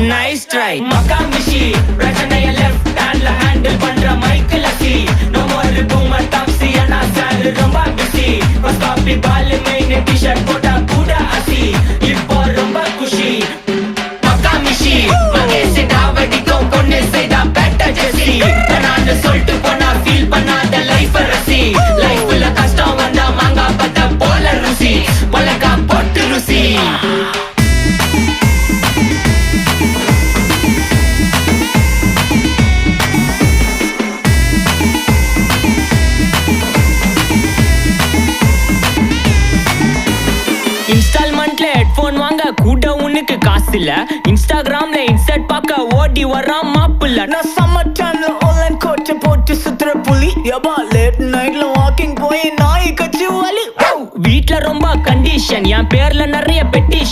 nice try Makkamishi பிரச்சனைய left ஹேண்ட்ல handle பண்ற மைக்கேல் அசி நோ மோர் பூமர் டாக்ஸி அண்ணா சார் ரொம்ப பிஸி ஃபர்ஸ்ட் காப்பி பால் மெயின் டி-ஷர்ட் போட்டா கூட அசி இப்போ ரொம்ப குஷி மக்காமிஷி மகேஷ் டாவடிக்கும் பொண்ணு செய்தா பெட்ட ஜெசி நான் சொல்லிட்டு போனா ஃபீல் பண்ணாத லைஃப் ரசி லைஃப்ல கஷ்டம் வந்தா மாங்கா பத்த போல ருசி பலகா போட்டு ருசி இன்ஸ்டால்மெண்ட்ல ஹெட்போன் வாங்க கூட உனக்கு காசு இல்ல இன்ஸ்டாகிராம்ல இன்ஸ்டர்ட் பார்க்க ஓடி வரான் மாப்பிள்ள நான் சம்மர் டைம்ல ஆன்லைன் கோட்டை போட்டு சுத்துற புலி யபா லேட் நைட்ல வாக்கிங் போய் நாய் கச்சி வலி வீட்ல ரொம்ப கண்டிஷன் என் பேர்ல நிறைய பெட்டிஷன்